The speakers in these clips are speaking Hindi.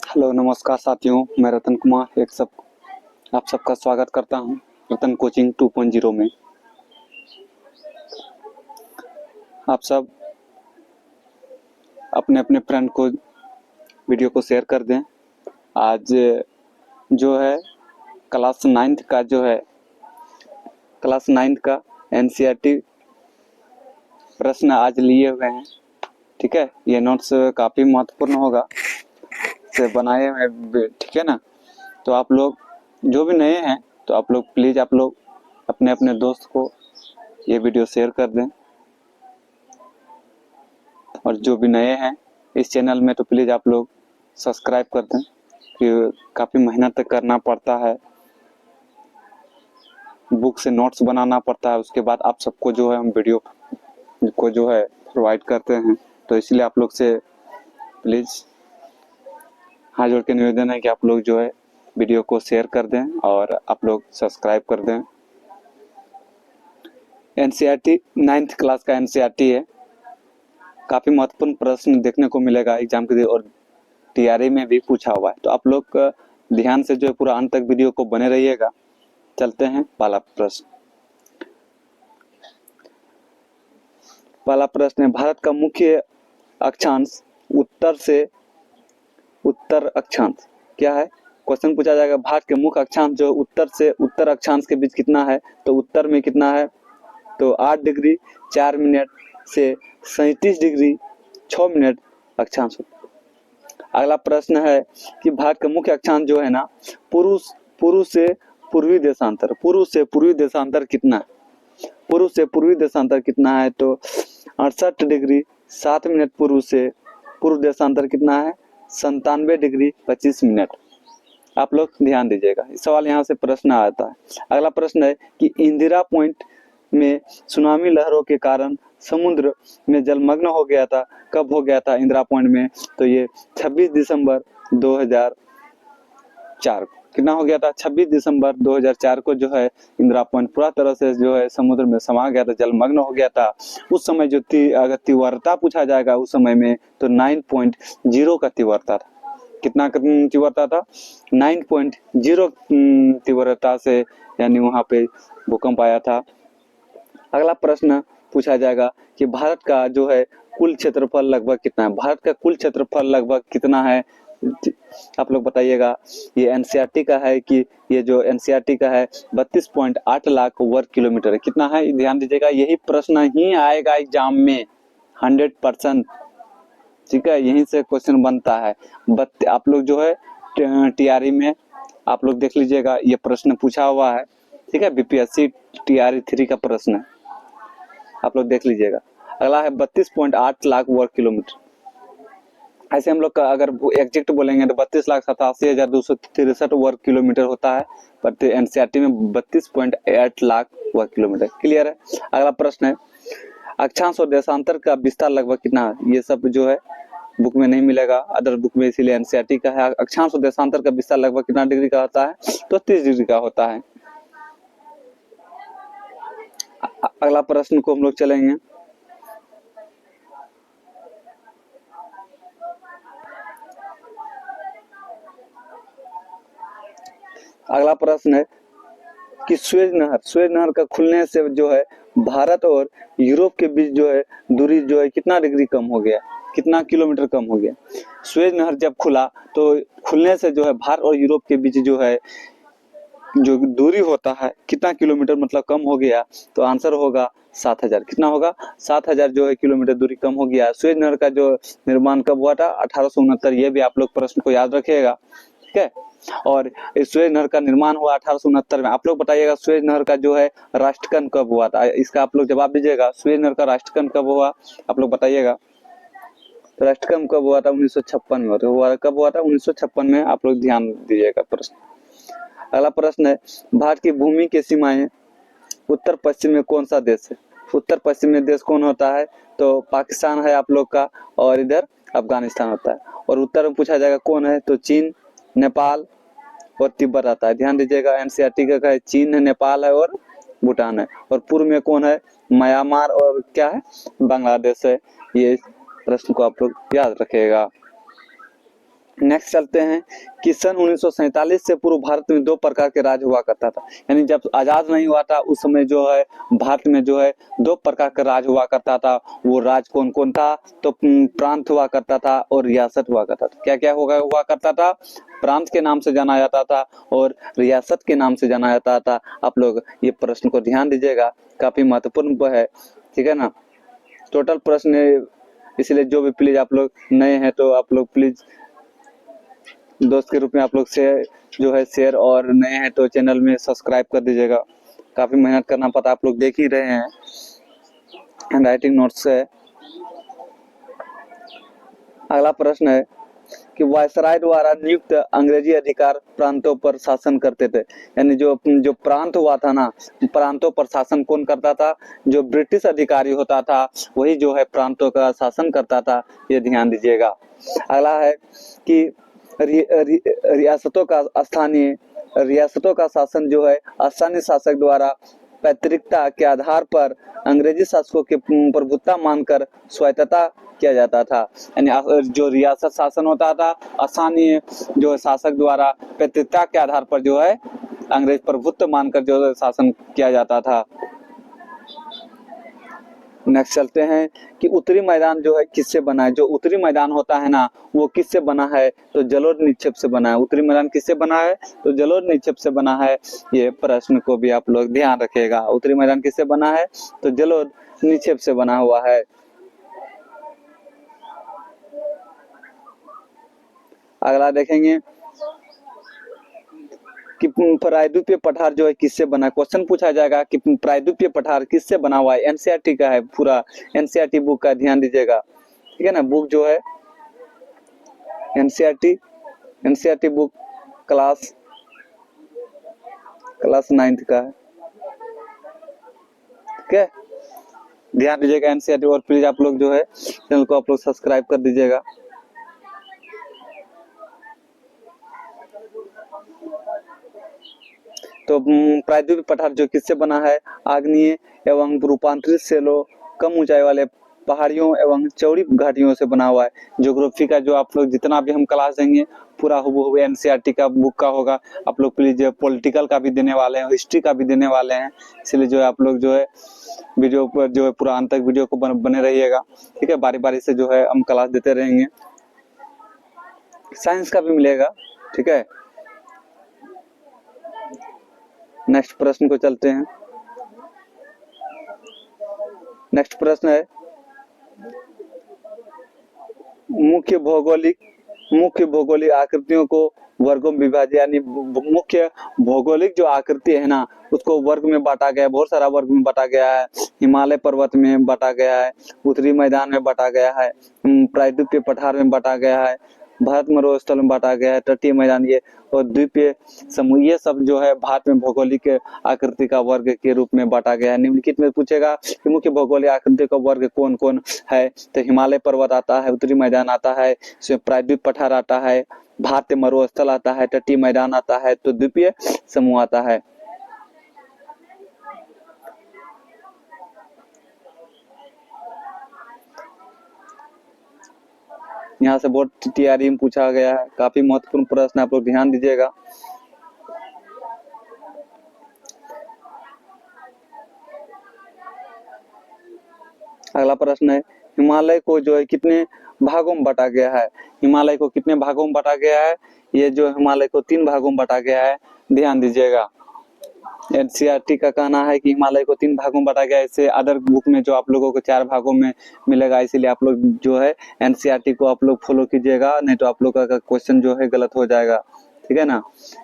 हेलो नमस्कार साथियों, मैं रतन कुमार आप सबका स्वागत करता हूं रतन कोचिंग 2.0 में। आप सब अपने अपने फ्रेंड को वीडियो को शेयर कर दें। आज जो है क्लास 9th का एनसीईआरटी प्रश्न आज लिए हुए हैं। ठीक है, ये नोट्स काफ़ी महत्वपूर्ण होगा से बनाए हुए, ठीक है ना। तो आप लोग जो भी नए हैं तो आप लोग प्लीज़ आप लोग अपने अपने दोस्त को ये वीडियो शेयर कर दें। और जो भी नए हैं इस चैनल में तो प्लीज़ आप लोग सब्सक्राइब कर दें, कि काफ़ी मेहनत करना पड़ता है, बुक से नोट्स बनाना पड़ता है, उसके बाद आप सबको जो है हम वीडियो को जो है प्रोवाइड करते हैं। तो इसलिए आप लोग से प्लीज़ हाथ जोड़ के निवेदन है कि आप लोग जो है वीडियो को शेयर कर दें और आप लोग सब्सक्राइब कर दें। एनसीईआरटी 9th क्लास का एनसीईआरटी है, काफ़ी महत्वपूर्ण प्रश्न देखने को मिलेगा एग्जाम के लिए और टीआरई में भी पूछा हुआ है। तो आप लोग ध्यान से जो है पूरा अंत तक वीडियो को बने रहिएगा। चलते हैं पहला प्रश्न है, भारत का मुख्य अक्षांश उत्तर अक्षांश क्या है। क्वेश्चन पूछा जाएगा भारत के मुख्य अक्षांश जो उत्तर से उत्तर अक्षांश के बीच कितना है। तो उत्तर में कितना है, तो 8 डिग्री 4 मिनट से 37 डिग्री 6 मिनट अक्षांश। अगला प्रश्न है कि भारत का मुख्य अक्षांश जो है ना पूर्व से पूर्वी देशांतर कितना है। पूर्व से पूर्वी देशांतर कितना है, तो 68 डिग्री 7 मिनट पूर्व से पूर्व देशांतर कितना है, 97 डिग्री 25 मिनट। आप लोग ध्यान दीजिएगा, इस सवाल यहाँ से प्रश्न आता है। अगला प्रश्न है कि इंदिरा पॉइंट में सुनामी लहरों के कारण समुद्र में जलमग्न हो गया था, कब हो गया था इंदिरा पॉइंट में, तो ये 26 दिसंबर 2004 को। कितना हो गया था, 26 दिसंबर 2004 को जो है इंदिरा पॉइंट पूरा तरह से जो है समुद्र में समा गया था, जलमग्न हो गया था। उस समय जो अगर तीव्रता पूछा जाएगा उस समय में तो 9.0 का तीव्रता था। कितना तीव्रता था, 9.0 तीव्रता से यानी वहां पे भूकंप आया था। अगला प्रश्न पूछा जाएगा कि भारत का जो है कुल क्षेत्रफल लगभग कितना है। भारत का कुल क्षेत्रफल लगभग कितना है, आप लोग बताइएगा। ये एनसीईआरटी का है कि ये जो एनसीईआरटी का है 32.8 लाख वर्ग किलोमीटर है। कितना है, ध्यान दीजिएगा, यही प्रश्न ही आएगा एग्जाम में 100%। ठीक है, यहीं से क्वेश्चन बनता है। आप लोग जो है टीआरई में आप लोग देख लीजिएगा, ये प्रश्न पूछा हुआ है। ठीक है, बीपीएससी टीआरई 3 का प्रश्न है, आप लोग देख लीजिएगा। अगला है 32.8 लाख वर्ग किलोमीटर। ऐसे हम लोग का अगर एग्जैक्ट बोलेंगे तो 32,87,263 वर्ग किलोमीटर होता है, पर एनसीईआरटी में 32.8 लाख वर्ग किलोमीटर। क्लियर है। अगला प्रश्न है अक्षांश और देशांतर का विस्तार लगभग कितना है। ये सब जो है बुक में नहीं मिलेगा, अदर बुक में, इसीलिए एनसीईआरटी का है। अक्षांश और देशांतर का विस्तार लगभग कितना डिग्री का होता है, तो 30 डिग्री का होता है। अगला प्रश्न को हम लोग चलेंगे। अगला प्रश्न है कि स्वेज नहर का खुलने से जो है भारत और यूरोप के बीच जो है दूरी जो है कितना डिग्री कम हो गया, कितना किलोमीटर कम हो गया। स्वेज नहर जब खुला तो खुलने से जो है भारत और यूरोप के बीच जो है जो दूरी होता है कितना किलोमीटर मतलब कम हो गया, तो आंसर होगा 7,000। कितना होगा, 7,000 जो है किलोमीटर दूरी कम हो गया। स्वेज नहर का जो निर्माण कब हुआ था, 1869। ये भी आप लोग प्रश्न को याद रखिएगा। ठीक है, और स्वेज नहर का निर्माण हुआ 1869 में। आप लोग बताइएगा स्वेज नहर का जो है राष्ट्रकन कब हुआ था, इसका आप लोग जवाब दीजिएगा। स्वेज नहर का राष्ट्रकन कब हुआ, आप लोग बताइएगा। तो राष्ट्रकन कब हुआ था, 1956 में हुआ। कब हुआ था, 1956 में। आप लोग ध्यान दीजिएगा प्रश्न। अगला प्रश्न है भारत की भूमि की सीमाएं उत्तर पश्चिम में कौन सा देश है। उत्तर पश्चिम में देश कौन होता है, तो पाकिस्तान है आप लोग का, और इधर अफगानिस्तान होता है। और उत्तर में पूछा जाएगा कौन है, तो चीन, नेपाल और तिब्बत आता है। ध्यान दीजिएगा, एनसीईआरटी का है चीन है, नेपाल है और भूटान है। और पूर्व में कौन है, म्यांमार और क्या है, बांग्लादेश है। ये प्रश्न को आप लोग याद रखिएगा। नेक्स्ट चलते हैं कि सन 1947 से पूर्व भारत में 2 प्रकार के राज हुआ करता था। यानी जब आजाद नहीं हुआ था उस समय जो है भारत में जो है 2 प्रकार का राज हुआ करता था। वो राज कौन कौन था? तो प्रांत हुआ करता था और रियासत हुआ करता था। क्या क्या हुआ करता था? प्रांत के नाम से जाना जाता था और रियासत के नाम से जाना जाता था। आप लोग ये प्रश्न को ध्यान दीजिएगा, काफी महत्वपूर्ण है, ठीक है ना। टोटल प्रश्न है, इसलिए जो भी प्लीज आप लोग नए हैं तो आप लोग प्लीज दोस्त के रूप में आप लोग शेयर और नए हैं तो चैनल में सब्सक्राइब कर दीजिएगा। काफी मेहनत करना पड़ता, आप लोग देख ही रहे हैं, हैंडराइटिंग नोट्स है। अगला प्रश्न है कि वायसराय द्वारा नियुक्त अंग्रेजी अधिकार प्रांतों पर शासन करते थे। यानी जो प्रांत हुआ था ना, प्रांतों पर शासन कौन करता था? जो ब्रिटिश अधिकारी होता था वही जो है प्रांतों का शासन करता था, ये ध्यान दीजिएगा। अगला है कि रियासतों का शासन जो है स्थानीय शासक द्वारा पैतृकता के आधार पर अंग्रेजी शासकों के प्रभुत्व मानकर स्वायत्तता किया जाता था। यानी जो रियासत शासन होता था स्थानीय जो शासक द्वारा पैतृकता के आधार पर जो है अंग्रेज प्रभुत्व मानकर जो शासन किया जाता था। नेक्स्ट चलते हैं कि उत्तरी मैदान जो है किससे बना है? जो उत्तरी मैदान होता है ना वो किससे बना है? तो जलोढ़ निक्षेप से बना है। उत्तरी मैदान किससे बना है? तो जलोढ़ निक्षेप से बना है। ये प्रश्न को भी आप लोग ध्यान रखिएगा। उत्तरी मैदान किससे बना है? तो जलोढ़ निक्षेप से बना हुआ है। अगला देखेंगे कि प्रायद्वीपीय पठार जो है किससे बना? क्वेश्चन पूछा जाएगा कि प्रायद्वीपीय पठार किससे बना हुआ है? एनसीईआरटी का है, पूरा एनसीईआरटी बुक का ध्यान दीजिएगा, ठीक है ना। बुक जो है एनसीईआरटी बुक क्लास 9th का है, ठीक है। ध्यान दीजिएगा एनसीईआरटी, और प्लीज आप लोग जो है चैनल को आप लोग सब्सक्राइब कर दीजिएगा। तो प्रायद्वीपीय पठार जो किससे बना है? आग्नेय एवं रूपांतरित सेलों, कम ऊंचाई वाले पहाड़ियों एवं चौड़ी घाटियों से बना हुआ है। ज्योग्राफी का जो आप लोग जितना भी हम क्लास देंगे पूरा हुबहू एनसीईआरटी का बुक का होगा। आप लोग प्लीज पॉलिटिकल का भी देने वाले हैं, हिस्ट्री का भी देने वाले हैं, इसलिए जो है आप लोग जो है वीडियो पर जो है पूरा अंत तक वीडियो को बने रहिएगा, ठीक है। बारी बारी से जो है हम क्लास देते रहेंगे। साइंस का भी मिलेगा, ठीक है। नेक्स्ट प्रश्न को चलते हैं। नेक्स्ट प्रश्न है मुख्य भौगोलिक आकृतियों को वर्गों में विभाजित, यानी मुख्य भौगोलिक जो आकृति है ना उसको वर्ग में बांटा गया है। बहुत सारा वर्ग में बांटा गया है। हिमालय पर्वत में बांटा गया है, उत्तरी मैदान में बांटा गया है, प्रायद्वीपीय पठार में बांटा गया है, भारत मरुस्थल में बांटा गया है, तटीय मैदान ये और द्वीपीय समूह, ये सब जो है भारत में भौगोलिक आकृति का वर्ग के रूप में बांटा गया है। निम्नलिखित में पूछेगा कि मुख्य भौगोलिक आकृति का वर्ग कौन कौन है? तो हिमालय पर्वत आता है, उत्तरी मैदान आता है, इसमें प्रायद्वीप पठार आता है, भारतीय मरुस्थल आता है, तटीय मैदान आता है, तो द्वीपीय समूह आता है। यहाँ से बहुत टीआरई में पूछा गया है, काफी महत्वपूर्ण प्रश्न, आप लोग ध्यान दीजिएगा। अगला प्रश्न है हिमालय को जो है कितने भागों में बांटा गया है? हिमालय को कितने भागों में बांटा गया है? ये जो हिमालय को 3 भागों में बांटा गया है, ध्यान दीजिएगा। एनसीईआरटी का कहना है कि हिमालय को 3 भागों में बांटा गया है। इससे अदर बुक में जो आप लोगों को 4 भागों में मिलेगा, इसीलिए आप लोग जो है एनसीईआरटी को आप लोग फॉलो कीजिएगा, नहीं तो आप लोग का क्वेश्चन जो है गलत हो जाएगा, ठीक है ना।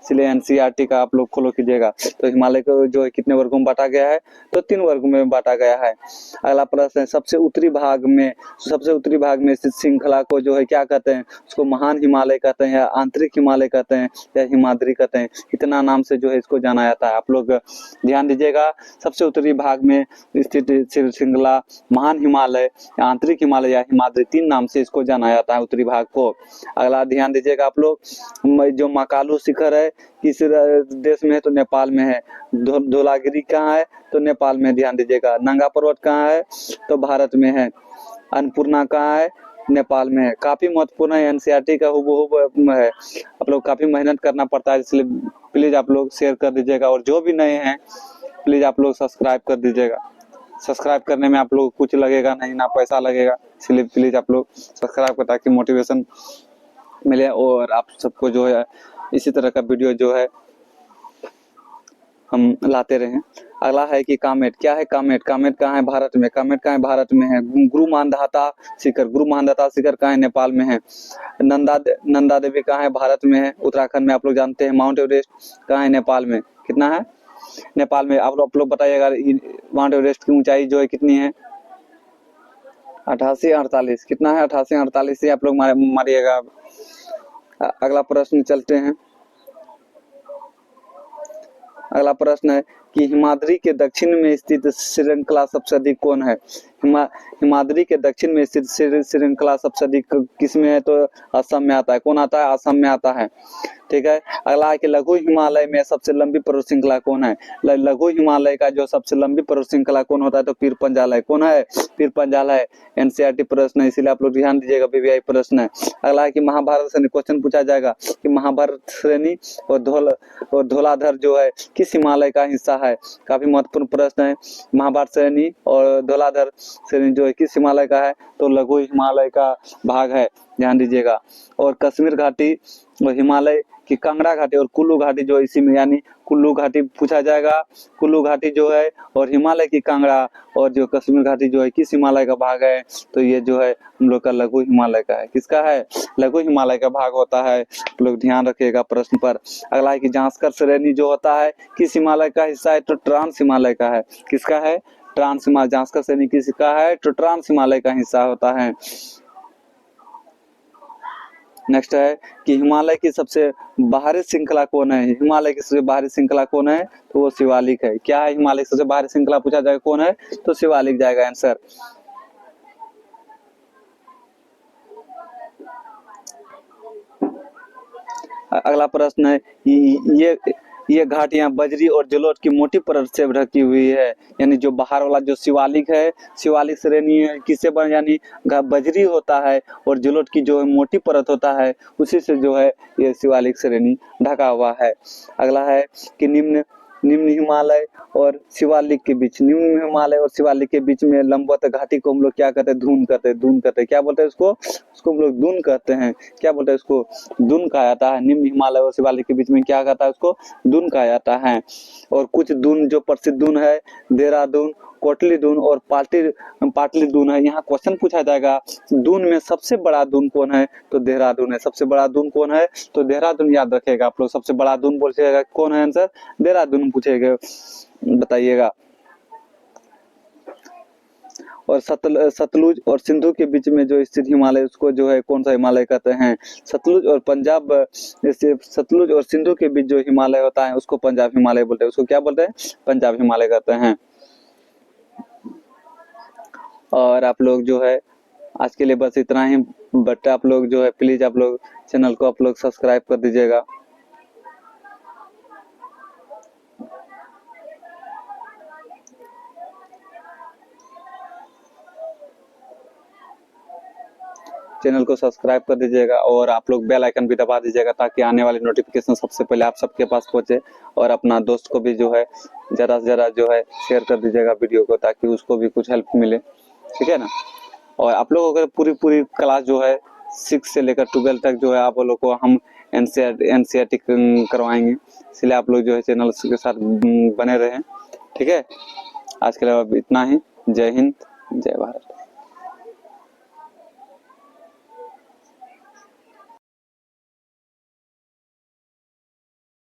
इसलिए एनसीईआरटी का आप लोग फॉलो कीजिएगा। तो हिमालय को जो है कितने वर्गों में बांटा गया है? तो 3 वर्गों में बांटा गया है। अगला प्रश्न है सबसे उत्तरी भाग में स्थित श्रृंखला को जो है क्या कहते हैं? उसको महान हिमालय कहते हैं, या आंतरिक हिमालय कहते हैं, या हिमाद्री कहते हैं। इतना नाम से जो है इसको जाना जाता है। आप लोग ध्यान दीजिएगा, सबसे उत्तरी भाग में स्थित श्रृंखला महान हिमालय, आंतरिक हिमालय या हिमाद्री, 3 नाम से इसको जाना जाता है उत्तरी भाग को। अगला ध्यान दीजिएगा आप लोग, जो मकालू शिखर है किस देश में है? तो नेपाल में है। धौलागिरी कहाँ है? तो नेपाल में। ध्यान दीजिएगा। नंगा पर्वत कहाँ है? तो भारत में है। अन्नपूर्णा कहाँ है? नेपाल में है। काफी महत्वपूर्ण है, एनसीईआरटी का हुबहू है। आप लोग काफी मेहनत करना पड़ता है, इसलिए प्लीज आप लोग शेयर कर दीजिएगा, और जो भी नए हैं प्लीज आप लोग सब्सक्राइब कर दीजिएगा। सब्सक्राइब करने में आप लोग कुछ लगेगा नहीं, ना पैसा लगेगा, इसलिए प्लीज आप लोग सब्सक्राइब कर, ताकि मोटिवेशन मिले और आप सबको जो है इसी तरह का वीडियो जो है हम लाते रहें। अगला है कि कामेट। क्या है कामेट? कामेट कहाँ है? भारत में। कामेट कहाँ है? भारत में है। गुरु मानधाता शिखर। गुरु मानधाता शिखर कहाँ है? नेपाल में है। नंदा देवी कहाँ है? भारत में है, उत्तराखंड में। आप लोग जानते हैं। माउंट एवरेस्ट कहाँ है? नेपाल में। कितना है? नेपाल में। आप लोग बताइएगा माउंट एवरेस्ट की ऊंचाई जो है कितनी है? 8848। कितना है? 8848 से आप लोग मारिएगा। अगला प्रश्न चलते हैं। अगला प्रश्न है कि हिमाद्री के दक्षिण में स्थित श्रृंखला सबसे अधिक कौन है? हिमाद्री के दक्षिण में स्थित श्रृंखला सबसे अधिक किसमें है? तो असम में आता है। कौन आता है? असम में आता है। ठीक है। अगला है कि लघु हिमालय में सबसे लंबी पर्वत श्रृंखला कौन है? लघु हिमालय का जो सबसे लंबी पर्वत श्रृंखला कौन होता है? तो पीर पंजाल है। कौन है? पीर पंजाल है। एनसीईआरटी प्रश्न है, इसीलिए आप लोग ध्यान दीजिएगा, वीवीआई प्रश्न है। अगला है कि महाभारत श्रेणी। क्वेश्चन पूछा जाएगा कि महाभारत श्रेणी और धौलाधर जो है किस हिमालय का हिस्सा है? काफी महत्वपूर्ण प्रश्न है। महाभारत श्रेणी और धौलाधर श्रेणी जो है किस हिमालय का है? तो लघु हिमालय का भाग है, ध्यान दीजिएगा। और कश्मीर घाटी और हिमालय की कांगड़ा घाटी और कुल्लू घाटी जो इसी में, यानी कुल्लू घाटी पूछा जाएगा। कुल्लू घाटी जो है और हिमालय की कांगड़ा और जो कश्मीर घाटी जो है किस हिमालय का भाग है? तो ये जो है हम लोग का लघु हिमालय का है। किसका है? लघु हिमालय का भाग होता है। लोग ध्यान रखिएगा प्रश्न पर। अगला है कि जांस्कर श्रेणी जो होता है किस हिमालय का हिस्सा है? तो ट्रांस हिमालय का है। किसका है? ट्रांस हिमालय। जांस्कर श्रेणी किसका है? तो ट्रांस हिमालय का हिस्सा होता है। नेक्स्ट है कि हिमालय की सबसे बाहरी श्रृंखला कौन है? हिमालय की सबसे बाहरी श्रृंखला कौन है? तो वो शिवालिक है। क्या है हिमालय की सबसे बाहरी श्रृंखला? पूछा जाएगा कौन है? तो शिवालिक जाएगा आंसर। अगला प्रश्न है ये घाटियां बजरी और जलोढ़ की मोटी परत से ढकी हुई है, यानी जो बाहर वाला जो शिवालिक है, शिवालिक श्रेणी किससे बन, यानी बजरी होता है और जलोढ़ की जो है मोटी परत होता है, उसी से जो है ये शिवालिक श्रेणी ढका हुआ है। अगला है कि निम्न हिमालय और शिवालिक के बीच, निम्न हिमालय और शिवालिक के बीच में लंबवत घाटी को हम लोग क्या कहते हैं? धून कहते हैं। धून कहते हैं। क्या बोलते हैं उसको? उसको हम लोग दून कहते हैं। क्या बोलते हैं उसको? दून कहा जाता है। निम्न हिमालय और शिवालिक के बीच में क्या कहता है? उसको दून कहा जाता है। और कुछ दून जो प्रसिद्ध दून है, देहरादून, कोटली दून और पाटली दून है। यहाँ क्वेश्चन पूछा जाएगा दून में सबसे बड़ा दून कौन है? तो देहरादून है। सबसे बड़ा दून कौन है? तो देहरादून याद रखेगा आप लोग। सबसे बड़ा दून बोलिएगा, कौन है आंसर? देहरादून पूछेगा, बताइएगा। और सतलुज और सिंधु के बीच में जो स्थित हिमालय, उसको जो है कौन सा हिमालय कहते हैं? सतलुज और पंजाब, सतलुज और सिंधु के बीच जो हिमालय होता है उसको पंजाब हिमालय बोलते हैं। उसको क्या बोलते हैं? पंजाब हिमालय कहते हैं। और आप लोग जो है आज के लिए बस इतना ही, बट आप लोग जो है प्लीज आप लोग चैनल को आप लोग सब्सक्राइब कर दीजिएगा। चैनल को सब्सक्राइब कर दीजिएगा और आप लोग बेल आइकन भी दबा दीजिएगा, ताकि आने वाली नोटिफिकेशन सबसे पहले आप सबके पास पहुंचे। और अपना दोस्त को भी जो है ज़रा से ज़रा जो है शेयर कर दीजिएगा वीडियो को, ताकि उसको भी कुछ हेल्प मिले। ठीक है ना? और आप लोग अगर पूरी क्लास जो है 6 से लेकर 12 तक जो है आप लोग को हम एनसीईआरटी करवाएंगे, इसलिए आप लोग जो है चैनल के साथ बने रहें। ठीक है? आज के लिए इतना ही। जय हिंद, जय भारत।